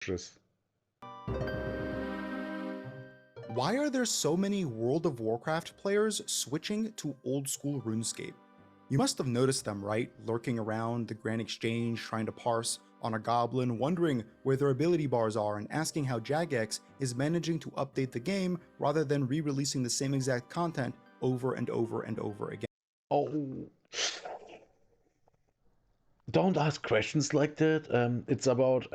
Tschüss. Why are there so many World of Warcraft players switching to old school RuneScape? You must have noticed them, right? Lurking around the Grand Exchange, trying to parse on a goblin, wondering where their ability bars are, and asking how Jagex is managing to update the game rather than re-releasing the same exact content over and over and over again. Oh, don't ask questions like that. It's about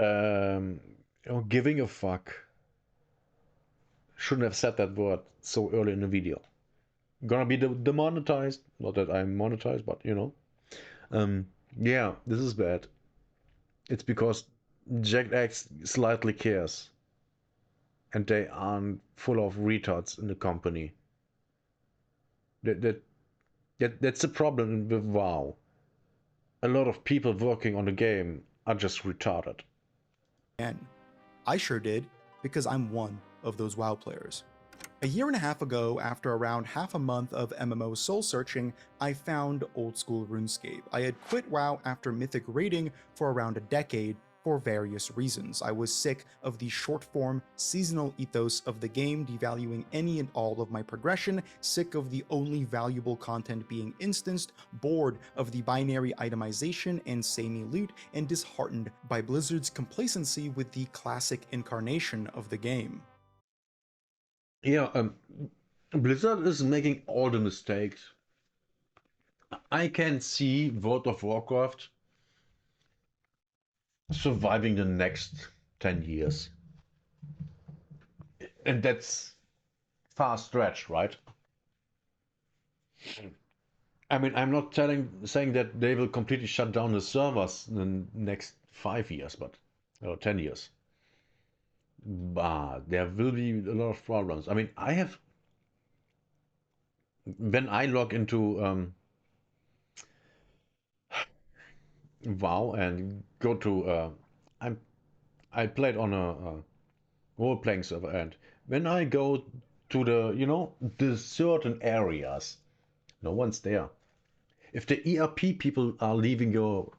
giving a fuck. Shouldn't have said that word so early in the video. Gonna be demonetized. Not that I'm monetized, but you know. Yeah, this is bad. It's because Jagex slightly cares. And they aren't full of retards in the company. That's the problem with WoW. A lot of people working on the game are just retarded. I sure did, because I'm one of those WoW players. A year and a half ago, after around half a month of MMO soul searching, I found Oldschool Runescape. I had quit WoW after Mythic raiding for around a decade for various reasons. I was sick of the short-form, seasonal ethos of the game devaluing any and all of my progression, sick of the only valuable content being instanced, bored of the binary itemization and samey loot, and disheartened by Blizzard's complacency with the classic incarnation of the game. Yeah, Blizzard is making all the mistakes. I can see World of Warcraft surviving the next 10 years. And that's far stretched, right? I mean, I'm not saying that they will completely shut down the servers in the next 5 years, but or 10 years. But there will be a lot of problems. I mean, when I log into WoW and go to I played on a role-playing server, and when I go to the certain areas, no one's there. If the ERP people are leaving your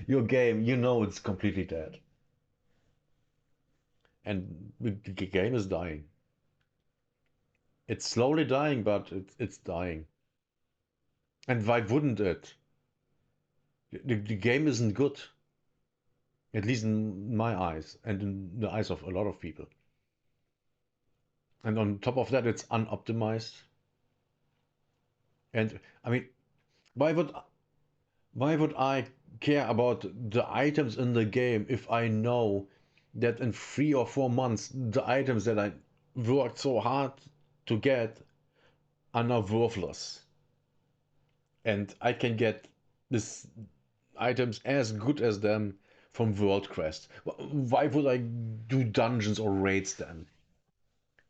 your game, you know it's completely dead. And the game is dying. It's slowly dying, but it's dying. And why wouldn't it? The game isn't good. At least in my eyes, and in the eyes of a lot of people. And on top of that, it's unoptimized. And I mean, why would I care about the items in the game if I know that in 3 or 4 months the items that I worked so hard to get are now worthless, and I can get this items as good as them from World Quest? Why would I do dungeons or raids then?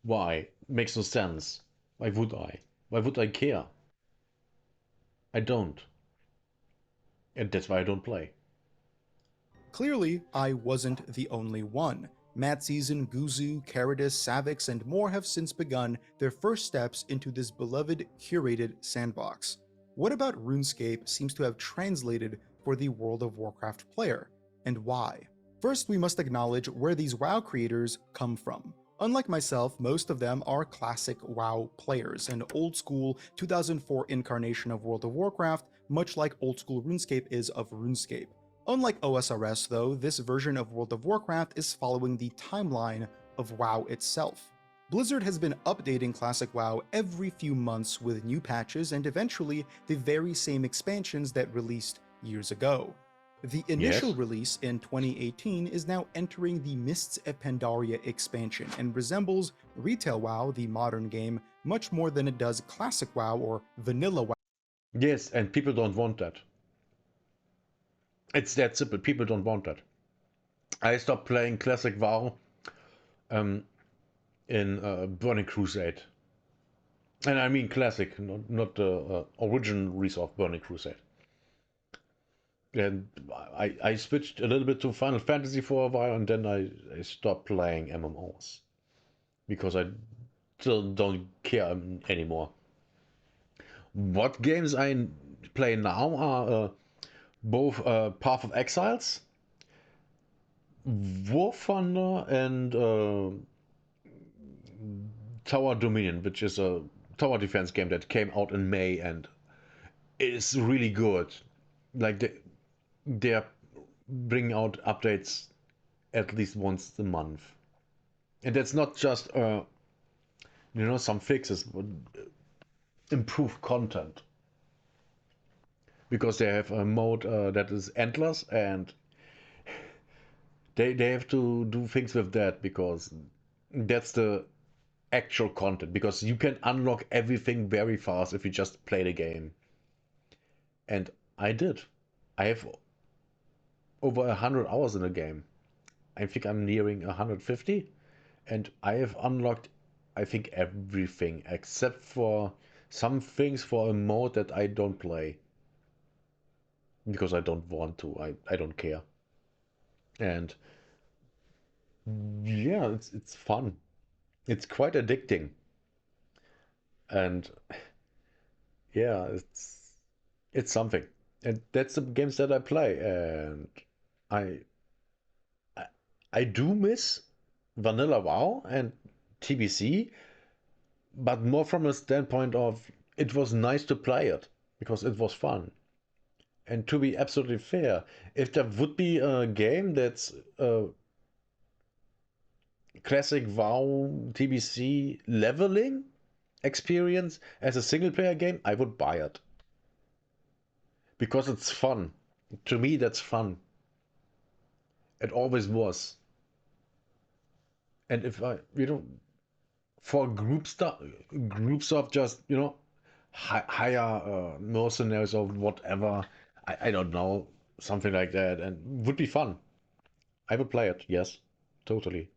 Why? Makes no sense. Why would I? Why would I care? I don't. And that's why I don't play. Clearly, I wasn't the only one. Mad Season, Guzu, Caradus, Savix, and more have since begun their first steps into this beloved, curated sandbox. What about RuneScape seems to have translated for the World of Warcraft player, and why? First, we must acknowledge where these WoW creators come from. Unlike myself, most of them are classic WoW players, an old-school 2004 incarnation of World of Warcraft, much like old-school RuneScape is of RuneScape. Unlike OSRS though, this version of World of Warcraft is following the timeline of WoW itself. Blizzard has been updating Classic WoW every few months with new patches and eventually the very same expansions that released years ago. The initial Yes. release in 2018 is now entering the Mists of Pandaria expansion and resembles Retail WoW, the modern game, much more than it does Classic WoW or Vanilla WoW. Yes, and people don't want that. It's that simple. People don't want that. I stopped playing classic WoW um, in Burning Crusade. And I mean classic, not the original of Burning Crusade. And I switched a little bit to Final Fantasy for a while, and then I stopped playing MMOs. Because I still don't care anymore. What games I play now are both Path of Exiles War Thunder and Tower Dominion, which is a tower defense game that came out in May and is really good. Like they're bringing out updates at least once a month, and that's not just some fixes, but improved content because they have a mode that is endless, and they have to do things with that because that's the actual content, because you can unlock everything very fast if you just play the game. And I did. I have over 100 hours in the game. I think I'm nearing 150, and I have unlocked, I think, everything except for some things for a mode that I don't play because I don't want to. I don't care. And yeah, it's fun. It's quite addicting. And yeah, it's something. And that's the games that I play. And I I, I do miss Vanilla WoW and TBC, but more from a standpoint of it was nice to play it because it was fun. And to be absolutely fair, if there would be a game that's classic WoW TBC leveling experience as a single player game, I would buy it because it's fun. To me, that's fun. It always was. And if for groups of just hire mercenaries or whatever, I don't know, something like that, and would be fun. I would play it, yes, totally,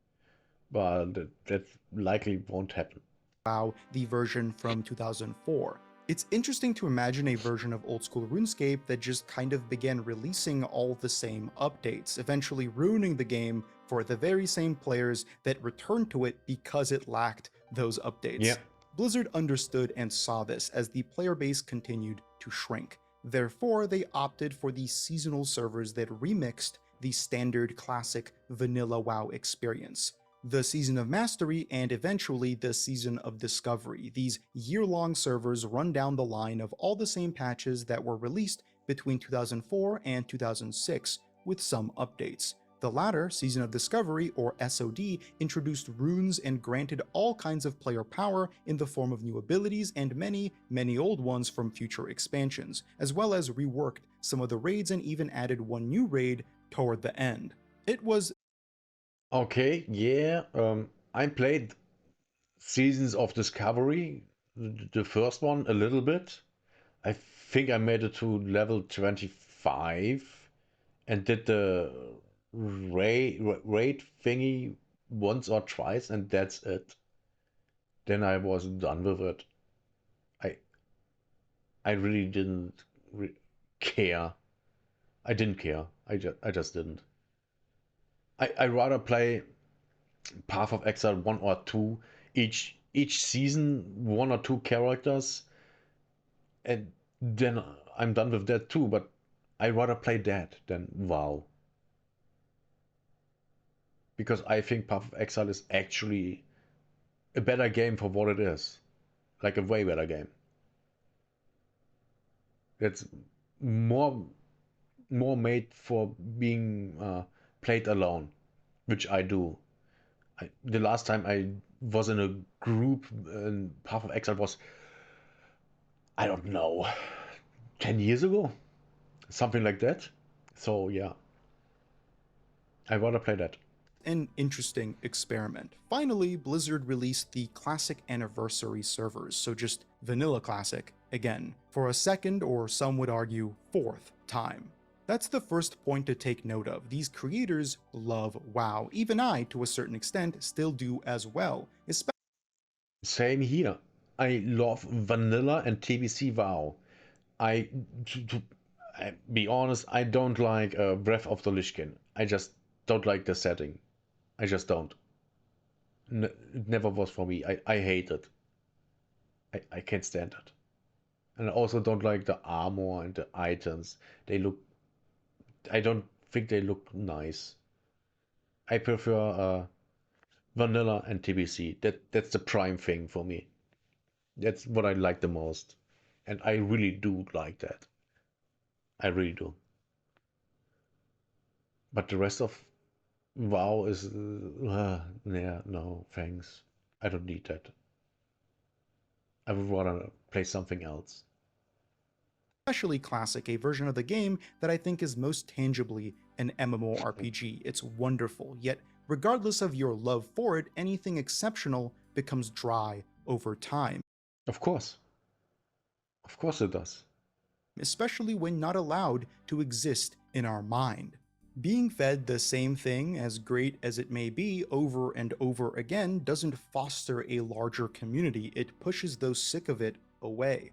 but that likely won't happen. WoW, the version from 2004. It's interesting to imagine a version of Old School Runescape that just kind of began releasing all the same updates, eventually ruining the game for the very same players that returned to it because it lacked those Yeah. updates. Blizzard understood and saw this as the player base continued to shrink. Therefore, they opted for the seasonal servers that remixed the standard classic vanilla WoW experience. The Season of Mastery, and eventually the Season of Discovery. These year-long servers run down the line of all the same patches that were released between 2004 and 2006, with some updates. The latter, Season of Discovery, or SOD, introduced runes and granted all kinds of player power in the form of new abilities and many, many old ones from future expansions, as well as reworked some of the raids and even added one new raid toward the end. It was Okay, yeah. I played Seasons of Discovery, the first one, a little bit. I think I made it to level 25 and did the raid thingy once or twice, and that's it. Then I was done with it. I I really didn't care. I didn't care. I just didn't. I rather play Path of Exile 1 or 2 each season, one or two characters, and then I'm done with that too. But I rather play that than WoW because I think Path of Exile is actually a better game for what it is, like a way better game. It's more more made for being played alone, which I do. The last time I was in a group in Path of Exile was, I don't know, 10 years ago, something like that. So yeah, I rather play that. an interesting experiment. Finally, Blizzard released the Classic Anniversary servers, so just Vanilla Classic again, for a second, or some would argue fourth time. That's the first point to take note of. These creators love WoW. Even I, to a certain extent, still do as well, especially Same here. I love vanilla and TBC WoW. I, I be honest, I don't like Breath of the Lich King. I just don't like the setting. I just don't. It never was for me. I hate it. I can't stand it. And I also don't like the armor and the items. They look. I don't think they look nice. I prefer vanilla and TBC. That's the prime thing for me. That's what I like the most. And I really do like that. I really do. But the rest of WoW is yeah, no, thanks. I don't need that. I would rather play something else. Especially Classic, a version of the game that I think is most tangibly an MMORPG. It's wonderful, yet regardless of your love for it, anything exceptional becomes dry over time, Of course. Of course it does. especially when not allowed to exist in our mind. Being fed the same thing, as great as it may be, over and over again doesn't foster a larger community, it pushes those sick of it away.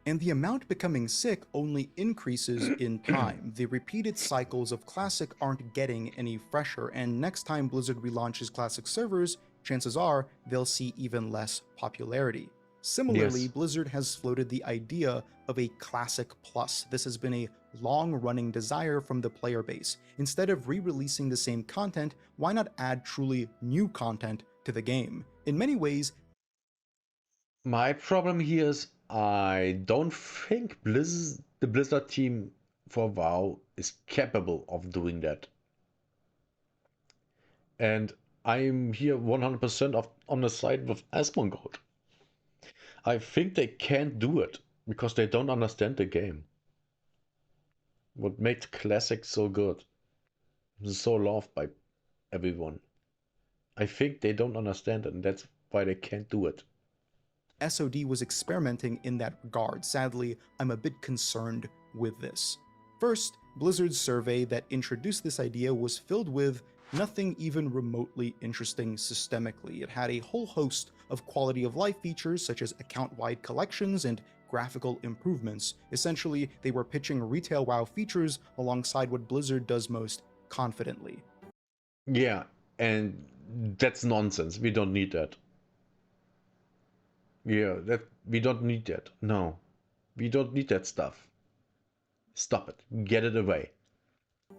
And the amount becoming sick only increases in time. The repeated cycles of Classic aren't getting any fresher, and next time Blizzard relaunches Classic servers, chances are they'll see even less popularity. Similarly, Yes. Blizzard has floated the idea of a Classic Plus. This has been a long-running desire from the player base. Instead of re-releasing the same content, why not add truly new content to the game? In many ways, My problem here is I don't think the Blizzard team for WoW is capable of doing that. And I'm here 100% on the side with Asmongold. I think they can't do it because they don't understand the game. What makes Classic so good, so loved by everyone. I think they don't understand it, and that's why they can't do it. SOD was experimenting in that regard. Sadly, I'm a bit concerned with this. First, Blizzard's survey that introduced this idea was filled with nothing even remotely interesting systemically. It had a whole host of quality of life features such as account-wide collections and graphical improvements. Essentially, they were pitching retail WoW features alongside what Blizzard does most confidently. Yeah, and that's nonsense. We don't need that. Yeah, that we don't need that. No, we don't need that stuff. Stop it. Get it away.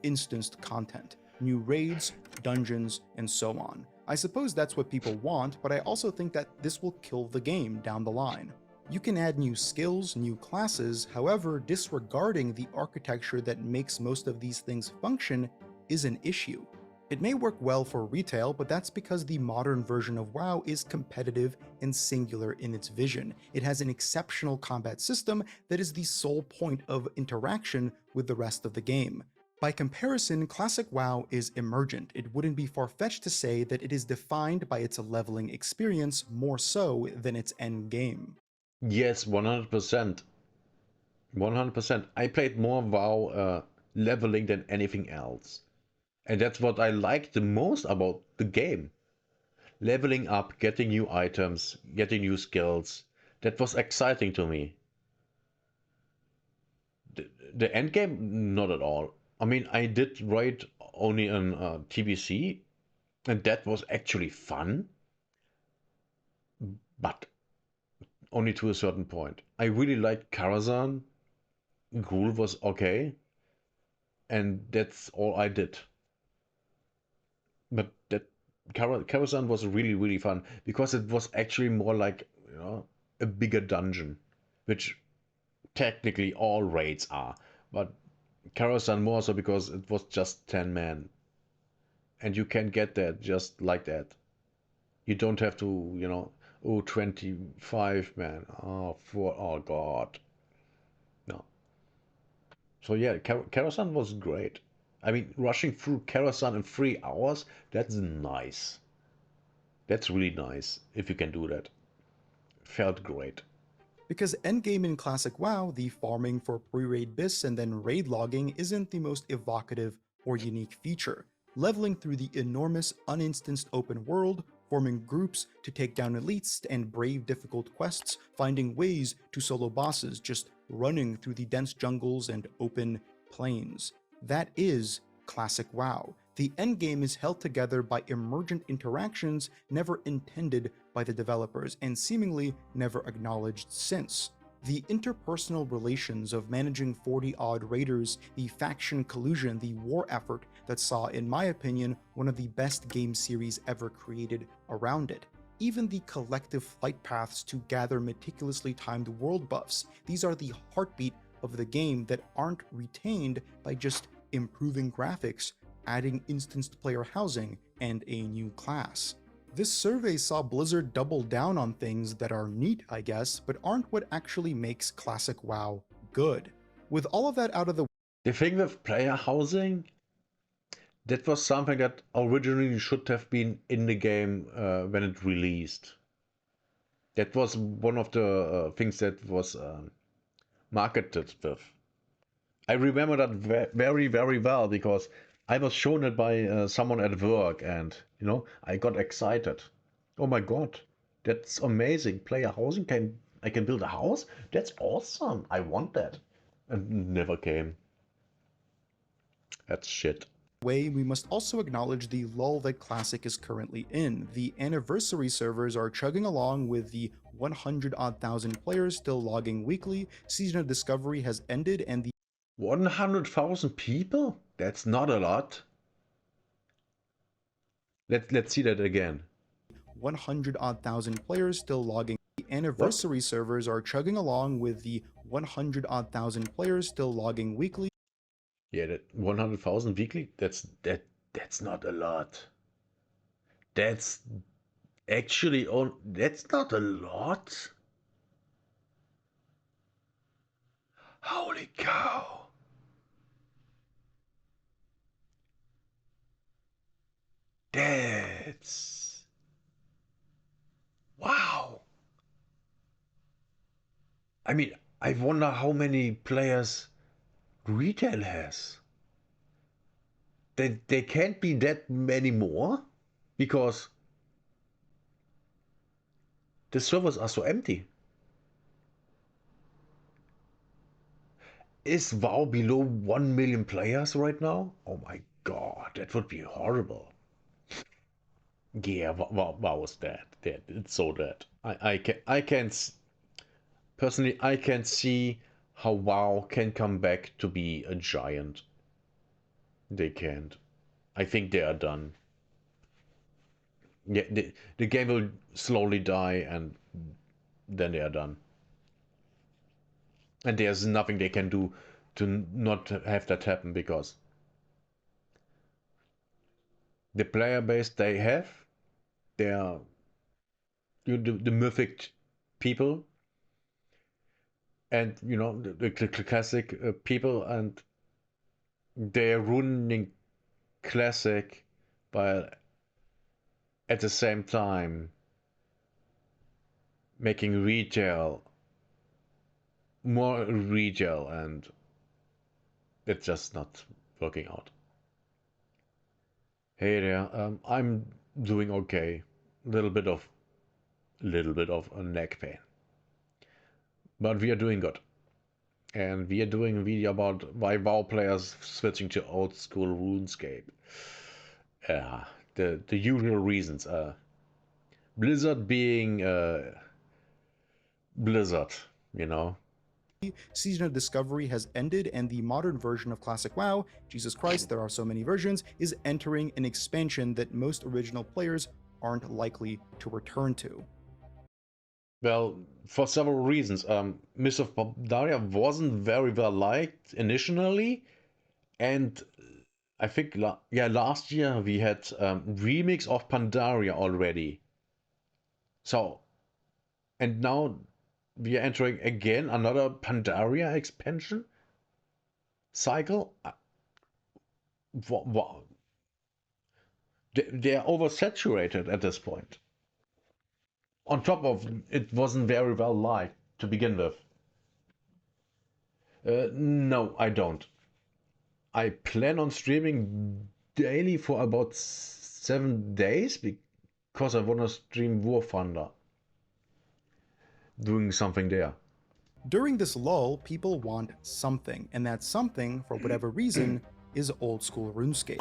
Instanced content, new raids, dungeons, and so on. I suppose that's what people want, but I also think that this will kill the game down the line. You can add new skills, new classes, however, disregarding the architecture that makes most of these things function is an issue. It may work well for retail, but that's because the modern version of WoW is competitive and singular in its vision. It has an exceptional combat system that is the sole point of interaction with the rest of the game. By comparison, Classic WoW is emergent. It wouldn't be far-fetched to say that it is defined by its leveling experience more so than its end game. Yes, 100%. 100%. I played more WoW leveling than anything else. And that's what I like the most about the game. Leveling up, getting new items, getting new skills. That was exciting to me. The end game, not at all. I mean, I did raid only in TBC, and that was actually fun, but only to a certain point. I really liked Karazhan. Ghoul was okay, and that's all I did. But that Karazhan was really, really fun because it was actually more like, a bigger dungeon, which technically all raids are. But Karazhan more so because it was just 10 men. And you can get that just like that. You don't have to, 25 man. Oh god. No. So yeah, Karazhan was great. I mean, rushing through Karazhan in 3 hours, that's nice. That's really nice if you can do that. Felt great. Because endgame in Classic WoW, the farming for pre-raid bis and then raid logging isn't the most evocative or unique feature. Leveling through the enormous uninstanced open world, forming groups to take down elites and brave difficult quests, finding ways to solo bosses, just running through the dense jungles and open plains. That is Classic WoW. The endgame is held together by emergent interactions never intended by the developers and seemingly never acknowledged since. The interpersonal relations of managing 40-odd raiders, the faction collusion, the war effort, that saw, in my opinion, one of the best game series ever created around it. Even the collective flight paths to gather meticulously timed world buffs, these are the heartbeat of the game that aren't retained by just improving graphics, adding instanced player housing, and a new class. This survey saw Blizzard double down on things that are neat, I guess, but aren't what actually makes classic WoW good. With all of that out of the The thing with player housing, that was something that originally should have been in the game when it released. That was one of the things that was marketed with. I remember that very, very well because I was shown it by someone at work, and I got excited. Oh my god, that's amazing! Player housing, I can build a house? That's awesome! I want that, and never came. That's shit. way, we must also acknowledge the lull that Classic is currently in. The anniversary servers are chugging along with the 100-odd thousand players still logging weekly, Season of Discovery has ended, and the 100,000 people? That's not a lot. Let's see that again. 100-odd thousand players still logging. The What? anniversary servers are chugging along with the 100-odd thousand players still logging weekly, Yeah, that 100,000 weekly. That's not a lot. That's actually on. That's not a lot. Holy cow! That's wow. I mean, I wonder how many players retail has. They can't be that many more because the servers are so empty. Is WoW below 1 million players right now? Oh my god, that would be horrible. Yeah, WoW is dead. Dead. It's so dead. Personally, I can see how WoW can come back to be a giant. They can't. I think they are done. Yeah, the game will slowly die and then they are done. And there's nothing they can do to not have that happen because the player base they have, they are the mythic people and the classic people, and they're ruining classic by at the same time making retail more retail, and it's just not working out. Hey there, I'm doing okay. Little bit of a neck pain, but we are doing good. And we are doing a video about why WoW players switching to old school RuneScape. Yeah, the usual reasons. Blizzard being Blizzard, you know. Season of Discovery has ended, and the modern version of Classic WoW, Jesus Christ, there are so many versions, is entering an expansion that most original players aren't likely to return to. Well, for several reasons. Mists of Pandaria wasn't very well liked initially, and I think last year we had remix of Pandaria already. So, and now we are entering again another Pandaria expansion cycle. They are oversaturated at this point. On top of it wasn't very well liked to begin with. No, I don't. I plan on streaming daily for about 7 days because I want to stream War Thunder, doing something there. During this lull, people want something, and that something, for whatever reason, is old school RuneScape.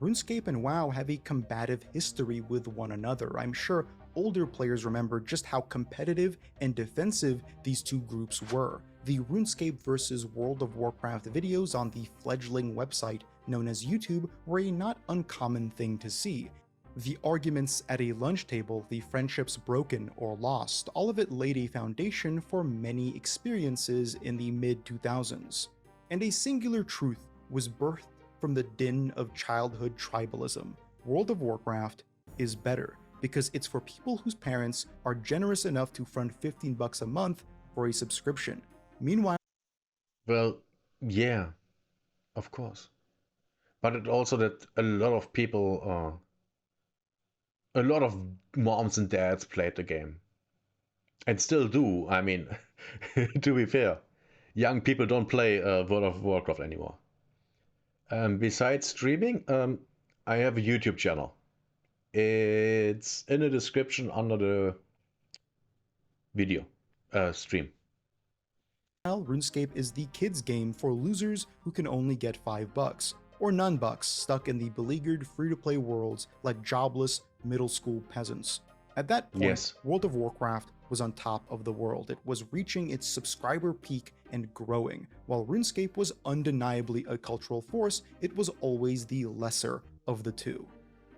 RuneScape and WoW have a combative history with one another. I'm sure older players remember just how competitive and defensive these two groups were. The RuneScape versus World of Warcraft videos on the fledgling website known as YouTube were a not uncommon thing to see. The arguments at a lunch table, the friendships broken or lost, all of it laid a foundation for many experiences in the mid-2000s. And a singular truth was birthed from the din of childhood tribalism. World of Warcraft is better because it's for people whose parents are generous enough to front $15 a month for a subscription. Meanwhile, Well, yeah, of course. But it also that a lot of people, a lot of moms and dads played the game. And still do. I mean, to be fair, young people don't play World of Warcraft anymore. Besides streaming, I have a YouTube channel. It's in the description under the video stream. RuneScape is the kids' game for losers who can only get $5, or none bucks, stuck in the beleaguered free-to-play worlds like jobless middle school peasants. At that point, Yes. World of Warcraft was on top of the world. It was reaching its subscriber peak and growing. While RuneScape was undeniably a cultural force, it was always the lesser of the two.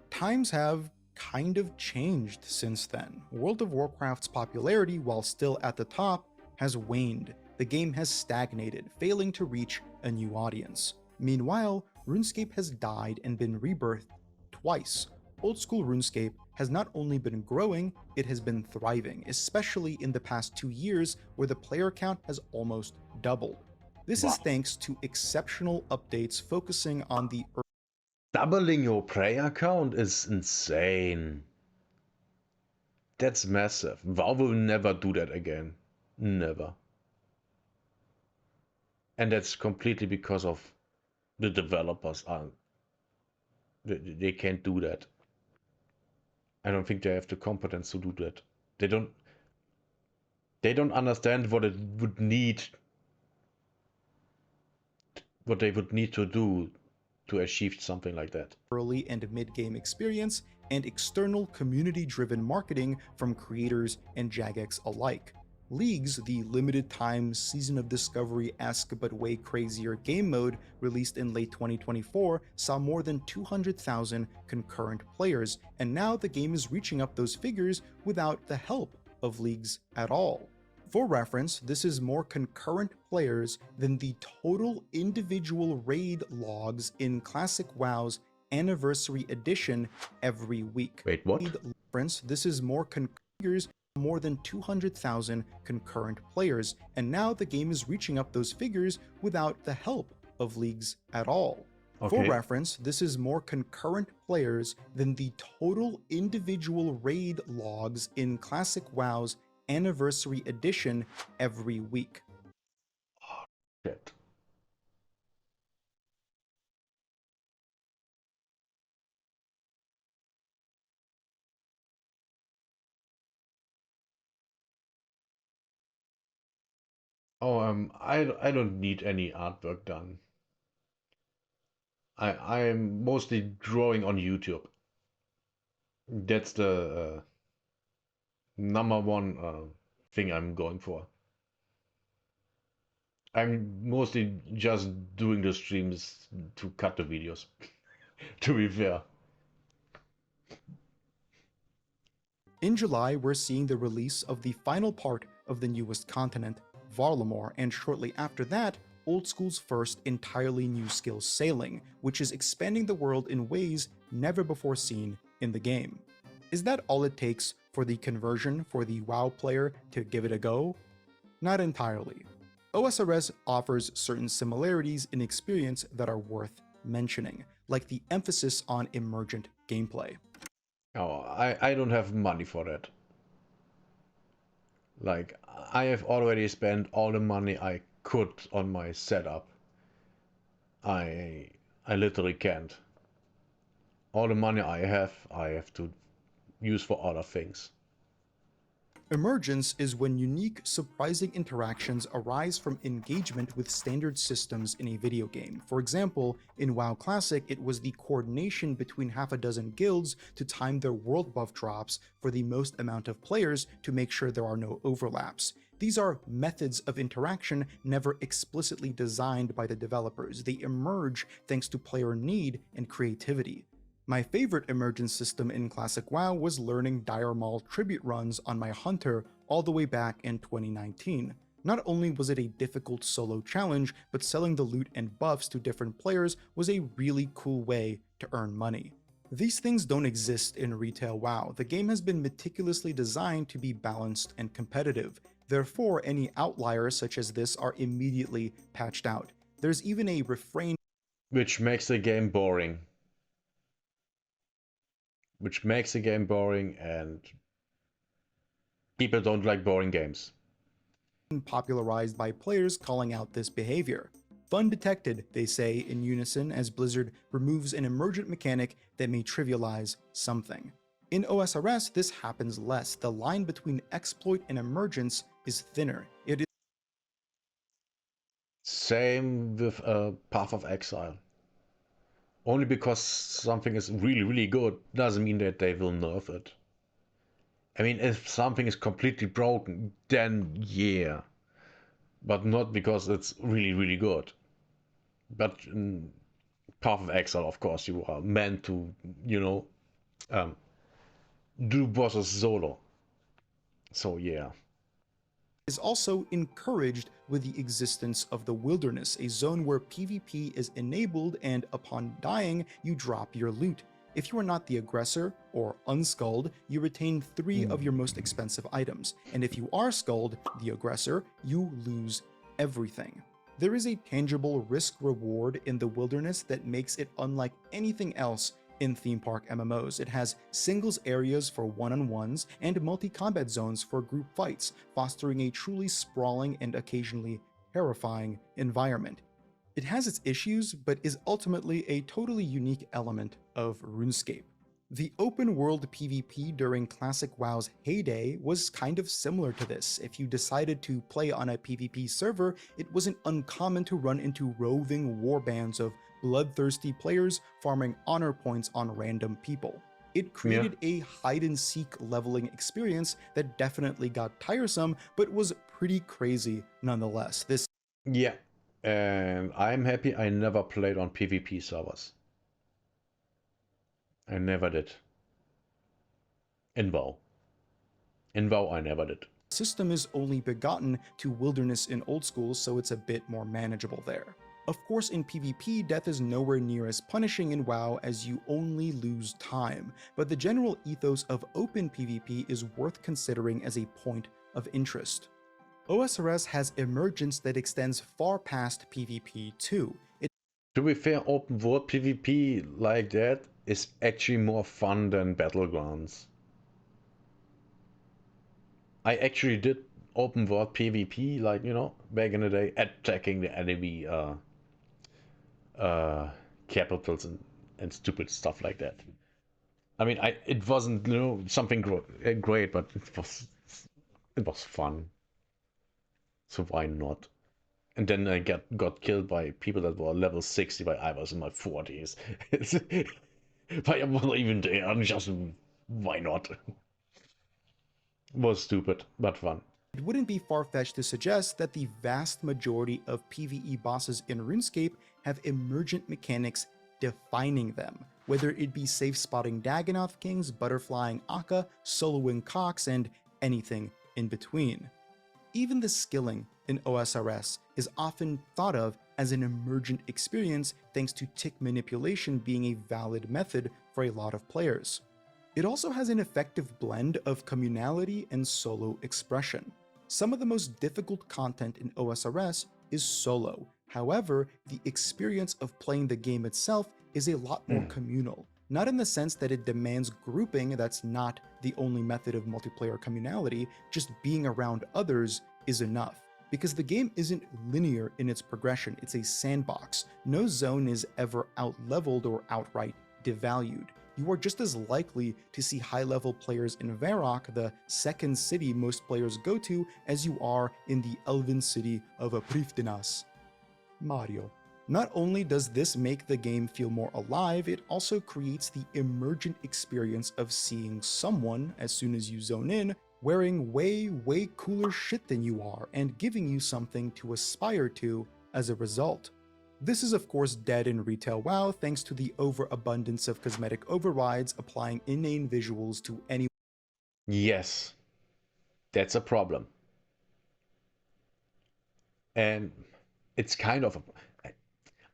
Times have kind of changed since then. World of Warcraft's popularity, while still at the top, has waned. The game has stagnated, failing to reach a new audience. Meanwhile, RuneScape has died and been rebirthed twice. Oldschool Runescape has not only been growing, it has been thriving, especially in the past 2 years where the player count has almost doubled. This is thanks to exceptional updates focusing on the Doubling your player count is insane. That's massive. WoW will never do that again. Never. And that's completely because of the developers. They can't do that. I don't think they have the competence to do that. They don't understand what it would need, what they would need to do to achieve something like that. early and mid-game experience and external community-driven marketing from creators and Jagex alike. Leagues, the limited-time Season of Discovery-esque but way crazier game mode released in late 2024, saw more than 200,000 concurrent players, and now the game is reaching up those figures without the help of leagues at all. For reference, this is more concurrent players than the total individual raid logs in Classic WoW's Anniversary Edition every week. Wait, what? Reference, this is more figures, more than 200,000 concurrent players, and now the game is reaching up those figures without the help of leagues at all. Okay. For reference, this is more concurrent players than the total individual raid logs in Classic WoW's Anniversary Edition every week. Shit. Oh, I don't need any artwork done. I'm mostly drawing on YouTube. That's the number one thing I'm going for. I'm mostly just doing the streams to cut the videos, to be fair. In July, we're seeing the release of the final part of the newest continent, Varlamore, and shortly after that, Oldschool's first entirely new skill, Sailing, which is expanding the world in ways never before seen in the game. Is that all it takes for the conversion for the WoW player to give it a go? Not entirely. OSRS offers certain similarities in experience that are worth mentioning, like the emphasis on emergent gameplay. Oh, I don't have money for that. Like, I have already spent all the money I could on my setup. I literally can't. All the money I have to use for other things. Emergence is when unique, surprising interactions arise from engagement with standard systems in a video game. For example, in WoW Classic, it was the coordination between half a dozen guilds to time their world buff drops for the most amount of players to make sure there are no overlaps. These are methods of interaction never explicitly designed by the developers. They emerge thanks to player need and creativity. My favorite emergence system in Classic WoW was learning Dire Maul tribute runs on my Hunter all the way back in 2019. Not only was it a difficult solo challenge, but selling the loot and buffs to different players was a really cool way to earn money. These things don't exist in retail WoW. The game has been meticulously designed to be balanced and competitive. Therefore, any outliers such as this are immediately patched out. There's even a refrain Which makes the game boring. And people don't like boring games. popularized by players calling out this behavior. Fun detected, they say in unison as Blizzard removes an emergent mechanic that may trivialize something. In OSRS, this happens less. The line between exploit and emergence is thinner. It is Same with Path of Exile. Only because something is really, really good doesn't mean that they will nerf it. I mean, if something is completely broken, then yeah. But not because it's really, really good. But in Path of Exile, of course, you are meant to, um, do bosses solo. So yeah. is also encouraged with the existence of the wilderness, a zone where PvP is enabled and upon dying, you drop your loot. If you are not the aggressor or unskulled, you retain 3 of your most expensive items, and if you are skulled, the aggressor, you lose everything. There is a tangible risk-reward in the wilderness that makes it unlike anything else in theme park MMOs. It has singles areas for one-on-ones and multi-combat zones for group fights, fostering a truly sprawling and occasionally terrifying environment. It has its issues, but is ultimately a totally unique element of RuneScape. The open world PvP during Classic WoW's heyday was kind of similar to this. If you decided to play on a PvP server, it wasn't uncommon to run into roving warbands of bloodthirsty players farming honor points on random people. It created a hide-and-seek leveling experience that definitely got tiresome, but was pretty crazy nonetheless. Yeah, and I'm happy I never played on PvP servers. I never did. In WoW. In WoW, I never did. System is only begotten to wilderness in old school, so it's a bit more manageable there. Of course, in PvP, death is nowhere near as punishing in WoW as you only lose time, but the general ethos of open PvP is worth considering as a point of interest. OSRS has emergence that extends far past PvP too. To be fair, open world PvP like that is actually more fun than Battlegrounds. I actually did open world PvP, like, back in the day, attacking the enemy capitals and stupid stuff like that. I mean, it wasn't something great, but it was fun. So why not? And then I got killed by people that were level 60, but I was in my 40s. But I wasn't even there. I'm just, why not? Was stupid, but fun. It wouldn't be far-fetched to suggest that the vast majority of PvE bosses in RuneScape have emergent mechanics defining them, whether it be safe spotting Dagannoth Kings, butterflying Akka, soloing Cox, and anything in between. Even the skilling in OSRS is often thought of as an emergent experience thanks to tick manipulation being a valid method for a lot of players. It also has an effective blend of communality and solo expression. Some of the most difficult content in OSRS is solo. However, the experience of playing the game itself is a lot more communal. Not in the sense that it demands grouping, that's not the only method of multiplayer communality, just being around others is enough. Because the game isn't linear in its progression, it's a sandbox. No zone is ever out-leveled or outright devalued. You are just as likely to see high-level players in Varrock, the second city most players go to, as you are in the elven city of Prifddinas. Mario. Not only does this make the game feel more alive, it also creates the emergent experience of seeing someone, as soon as you zone in, wearing way cooler shit than you are and giving you something to aspire to as a result. This is of course dead in retail WoW thanks to the overabundance of cosmetic overrides applying inane visuals to any. Yes, that's a problem. And it's kind of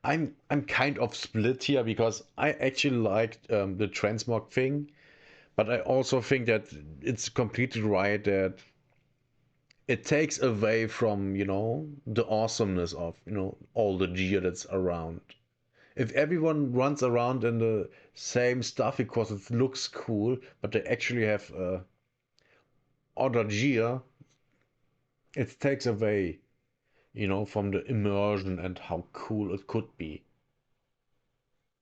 I'm kind of split here because I actually liked the transmog thing, but I also think that it's completely right that it takes away from, the awesomeness of, all the gear that's around. If everyone runs around in the same stuff because it looks cool, but they actually have other gear, it takes away, from the immersion and how cool it could be.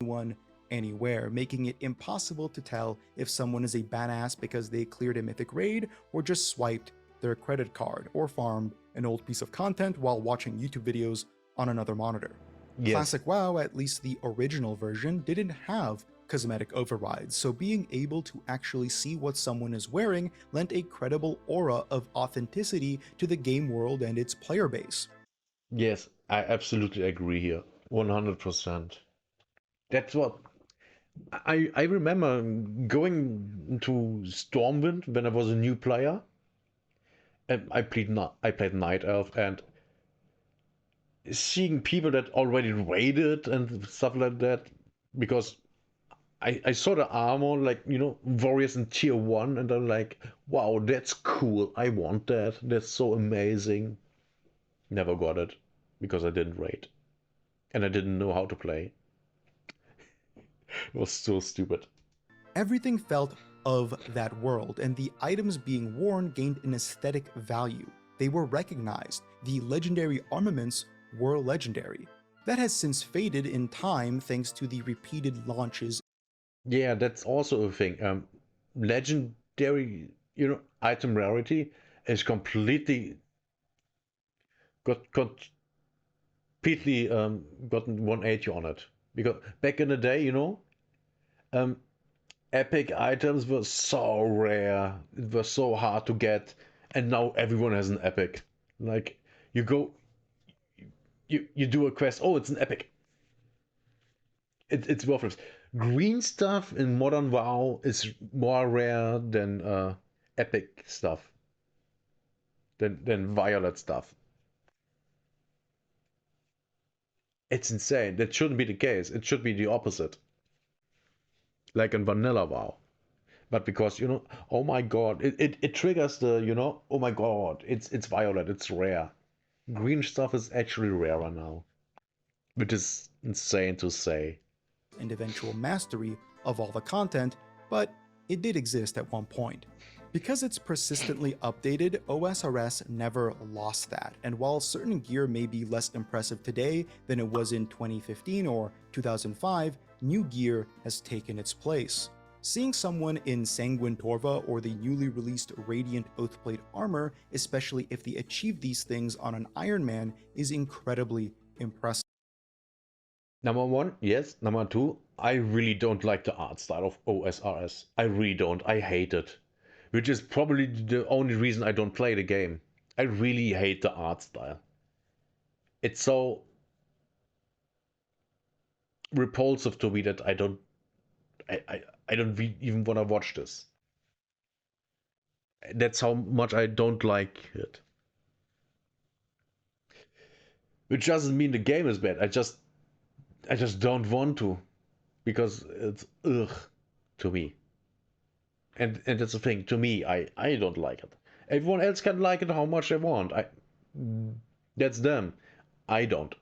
Anyone anywhere, making it impossible to tell if someone is a badass because they cleared a mythic raid or just swiped their credit card or farmed an old piece of content while watching YouTube videos on another monitor. Yes, Classic WoW, at least the original version, didn't have cosmetic overrides, so being able to actually see what someone is wearing lent a credible aura of authenticity to the game world and its player base. yes, I absolutely agree here. 100%. That's what I remember going to Stormwind when I was a new player. And I played Night Elf, and seeing people that already raided and stuff like that, because I saw the armor, like, warriors in tier 1, and I'm like, wow, that's cool. I want that. That's so amazing. Never got it because I didn't raid and I didn't know how to play. It was so stupid. Everything felt of that world, and the items being worn gained an aesthetic value. They were recognized. The legendary armaments were legendary. That has since faded in time thanks to the repeated launches. Yeah, that's also a thing. Legendary, item rarity is completely gotten 180 on it. Because back in the day, um, epic items were so rare, it was so hard to get, and now everyone has an epic. Like, you go, you do a quest, oh, it's an epic. It's worthless. Green stuff in modern WoW is more rare than epic stuff, than violet stuff. It's insane. That shouldn't be the case. It should be the opposite, like in vanilla WoW. But because, oh my god, it triggers the, oh my god, it's violet, it's rare. Green stuff is actually rarer now, which is insane to say. And eventual mastery of all the content, but it did exist at one point. Because it's persistently updated, OSRS never lost that, and while certain gear may be less impressive today than it was in 2015 or 2005, new gear has taken its place. Seeing someone in Sanguine Torva or the newly released Radiant Oathplate armor, especially if they achieve these things on an Iron Man, is incredibly impressive. Number one, yes. Number two, I really don't like the art style of OSRS. I really don't. I hate it. Which is probably the only reason I don't play the game. I really hate the art style. It's so repulsive to me that I don't even want to watch this. That's how much I don't like it. Which doesn't mean the game is bad. I just don't want to because it's ugh to me. And that's the thing. To me, I don't like it. Everyone else can like it how much they want. That's them. I don't.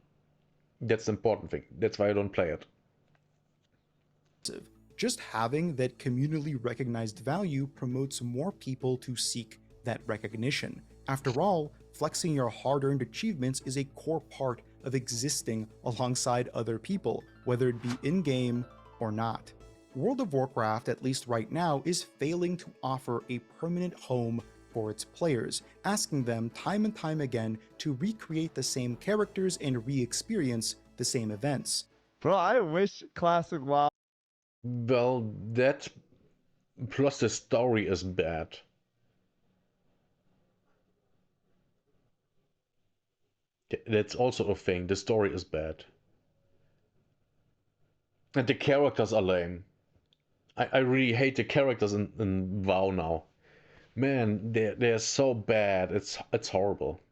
That's the important thing. That's why I don't play it. Just having that communally recognized value promotes more people to seek that recognition. After all, flexing your hard earned achievements is a core part of existing alongside other people, whether it be in game or not. World of Warcraft, at least right now, is failing to offer a permanent home for its players, asking them time and time again to recreate the same characters and re experience the same events. Bro, I wish Classic WoW. Well, that plus the story is bad. That's also a thing. The story is bad. And the characters are lame. I really hate the characters in WoW now. Man, they're so bad. It's horrible.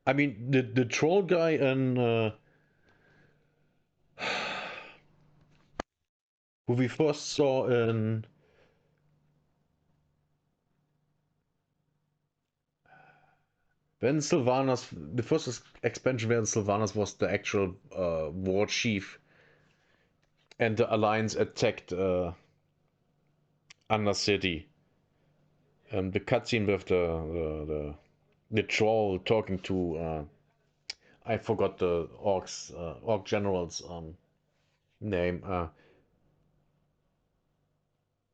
I mean, the troll guy in who we first saw in when Sylvanas, the first expansion where Sylvanas was the actual war chief, and the Alliance attacked Undercity. The cutscene with the troll talking to I forgot the orc general's name.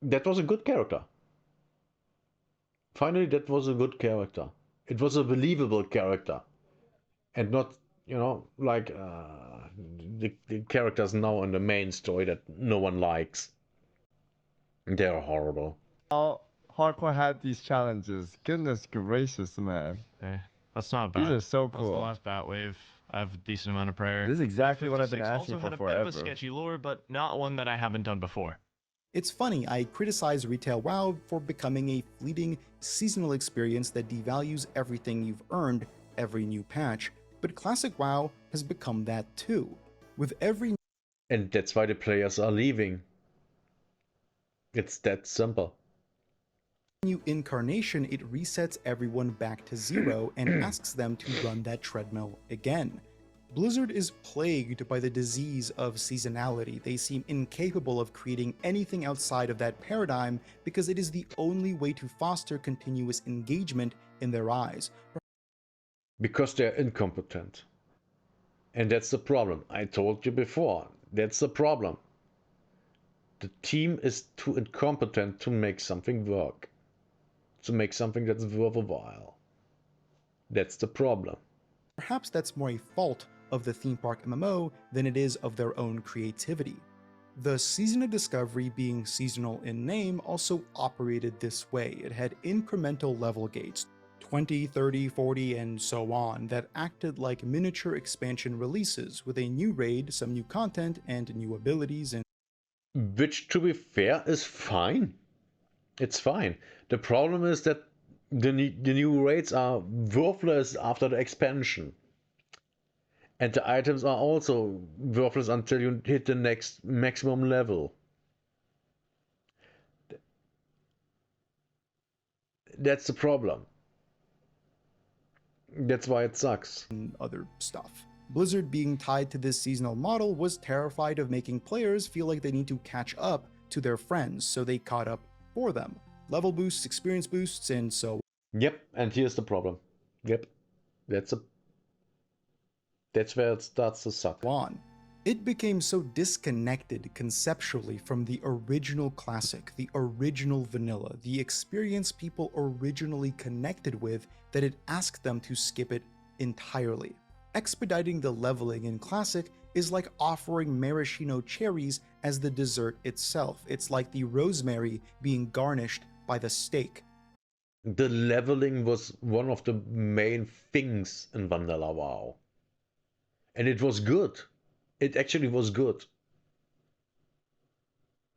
That was a good character. Finally, that was a good character. It was a believable character, and not like the characters now in the main story that no one likes. They're horrible. How hardcore had these challenges. Goodness gracious, man. Hey, that's not These bad. are so That's the cool. last bat wave. I have a decent amount of prayer. This is exactly what I've been 56 asking also for had a bit forever. of a sketchy lore, but not one that I haven't done before. It's funny, I criticize retail WoW for becoming a fleeting, seasonal experience that devalues everything you've earned every new patch, but Classic WoW has become that too. With every And that's why the players are leaving. It's that simple. new incarnation, it resets everyone back to zero and asks them to run that treadmill again. Blizzard is plagued by the disease of seasonality. They seem incapable of creating anything outside of that paradigm because it is the only way to foster continuous engagement in their eyes. Because they're incompetent. And that's the problem. I told you before. That's the problem. The team is too incompetent to make something work. To make something that's worthwhile. That's the problem. Perhaps that's more a fault of the theme park MMO than it is of their own creativity. The Season of Discovery, being seasonal in name, also operated this way. It had incremental level gates, 20, 30, 40, and so on, that acted like miniature expansion releases with a new raid, some new content, and new abilities. And which, to be fair, is fine. It's fine. The problem is that the new raids are worthless after the expansion. And the items are also worthless until you hit the next maximum level. That's the problem. That's why it sucks. other stuff. Blizzard, being tied to this seasonal model, was terrified of making players feel like they need to catch up to their friends, so they caught up for them. Level boosts, experience boosts, and so Yep, and here's the problem. Yep, that's where it starts to suck. on. It became so disconnected conceptually from the original classic, the original vanilla, the experience people originally connected with, that it asked them to skip it entirely. Expediting the leveling in Classic is like offering maraschino cherries as the dessert itself. It's like the rosemary being garnished by the steak. The leveling was one of the main things in Vanilla WoW. And it was good. It actually was good.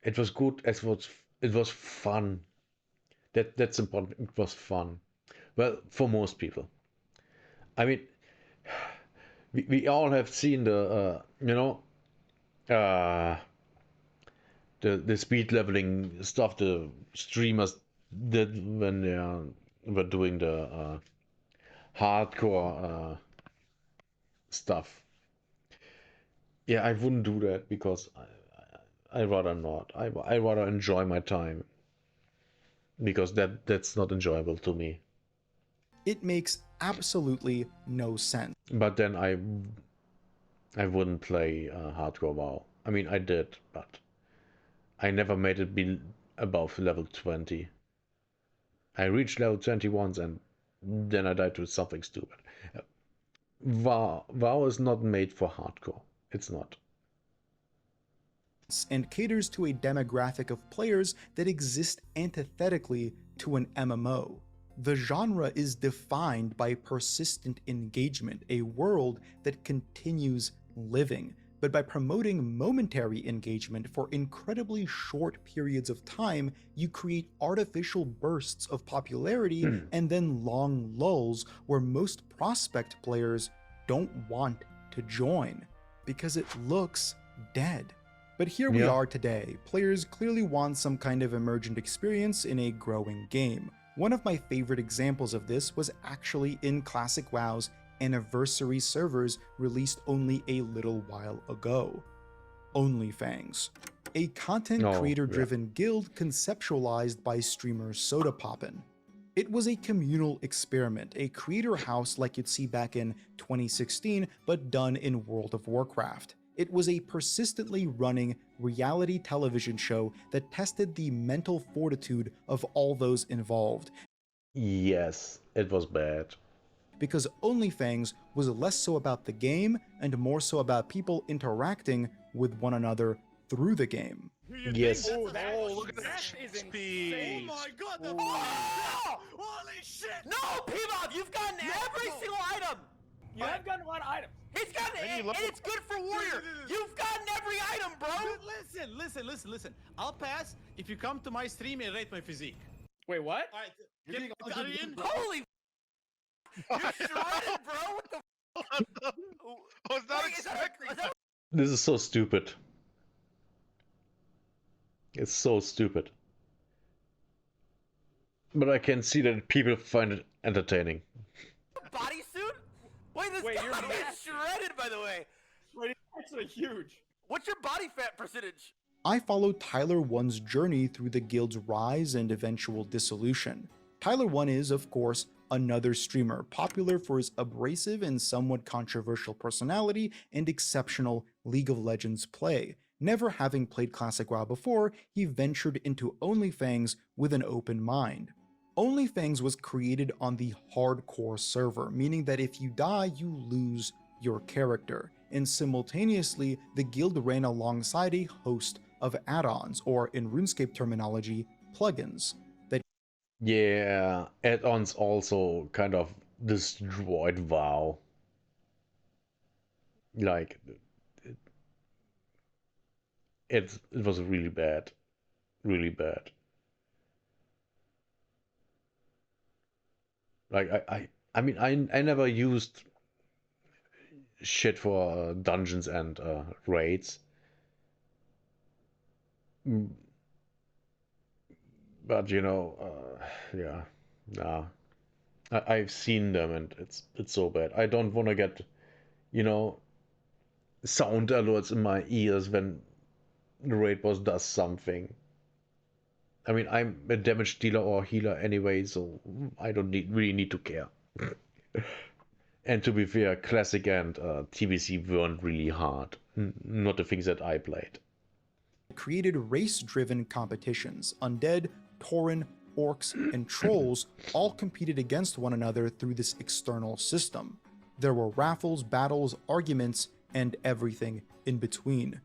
It was good. It was fun. That's important. It was fun. Well, for most people. I mean, we all have seen the speed leveling stuff the streamers did when they were doing the hardcore stuff. Yeah, I wouldn't do that because I rather not. I rather enjoy my time because that's not enjoyable to me. It makes absolutely no sense. But then I wouldn't play hardcore WoW. I mean, I did, but I never made it be above level 20. I reached level 20 once and then I died to something stupid. WoW is not made for hardcore. It's not. And caters to a demographic of players that exist antithetically to an MMO. The genre is defined by persistent engagement, a world that continues living, but by promoting momentary engagement for incredibly short periods of time, you create artificial bursts of popularity and then long lulls where most prospect players don't want to join because it looks dead. But here we Yeah. are today. Players clearly want some kind of emergent experience in a growing game. One of my favorite examples of this was actually in Classic WoW's anniversary servers released only a little while ago. OnlyFangs, a content Oh, creator-driven guild conceptualized by streamer Sodapoppin. It was a communal experiment, a creator house like you'd see back in 2016, but done in World of Warcraft. It was a persistently running reality television show that tested the mental fortitude of all those involved, Yes, it was bad. because OnlyFangs was less so about the game and more so about people interacting with one another through the game. Yes. Look at that speed. Oh my god, the holy shit! No, P-Bob, you've gotten every single item! You have gotten a lot of items. He's gotten it, and it's good for Warrior! You've gotten every item, bro! Dude, listen. I'll pass if you come to my stream and rate my physique. Wait, what? Alright, get in. Holy you're shredded, bro! What the I was not Wait, is that expecting that. This is so stupid. It's so stupid. But I can see that people find it entertaining. bodysuit? Wait, this Wait, guy you're is massive. shredded, by the way! Wait, it's actually huge. What's your body fat percentage? I followed Tyler 1's journey through the guild's rise and eventual dissolution. Tyler 1 is, of course, another streamer, popular for his abrasive and somewhat controversial personality and exceptional League of Legends play. Never having played Classic WoW before, he ventured into OnlyFangs with an open mind. OnlyFangs was created on the hardcore server, meaning that if you die, you lose your character, and simultaneously, the guild ran alongside a host of add-ons, or in RuneScape terminology, plugins, that Yeah, add-ons also kind of destroyed WoW. Like, it was really bad. Really bad. Like, I mean, I never used shit for dungeons and raids. But you know, yeah, nah. I've seen them and it's so bad. I don't want to get, you know, sound alerts in my ears when the raid boss does something. I mean, I'm a damage dealer or healer anyway, so I don't really need to care. And to be fair, Classic and TBC weren't really hard. Not the things that I played. created race-driven competitions. Undead, Tauren, Orcs, and Trolls all competed against one another through this external system. There were raffles, battles, arguments, and everything in between.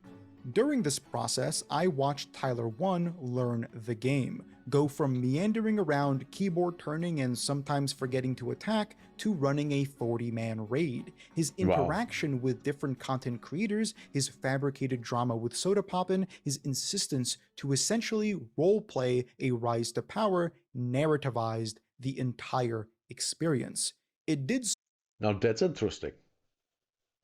During this process, I watched Tyler 1 learn the game, go from meandering around, keyboard turning, and sometimes forgetting to attack, to running a 40-man raid. His interaction with different content creators, his fabricated drama with Sodapoppin, his insistence to essentially roleplay a rise to power narrativized the entire experience. It did Now that's interesting.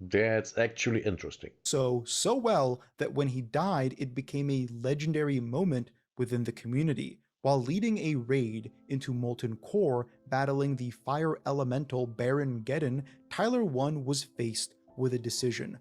That's actually interesting. so well that when he died, it became a legendary moment within the community. While leading a raid into Molten Core, battling the fire elemental Baron Geddon, Tyler 1 was faced with a decision.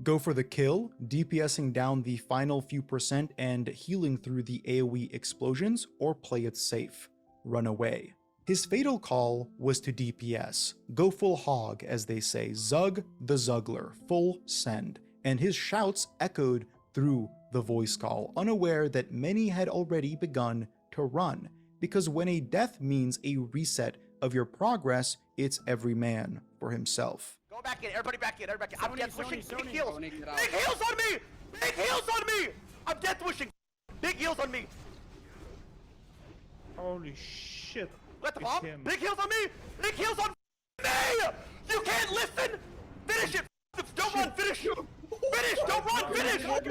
Go for the kill, DPSing down the final few percent and healing through the AoE explosions, or play it safe, run away. His fatal call was to DPS, go full hog as they say, Zug the Zuggler, full send, and his shouts echoed through the voice call, unaware that many had already begun to run, because when a death means a reset of your progress, it's every man for himself. Go back in, everybody back in, everybody back in. I'm death wishing. Big Sony. heals. Big heals on me! Big heals on me! I'm death wishing. Big heals on me. Holy shit. Let the bomb. Big heals on me. Big heals on me. You can't listen. Finish it. Don't run. Finish. Finish. Don't run. Finish. Yeah.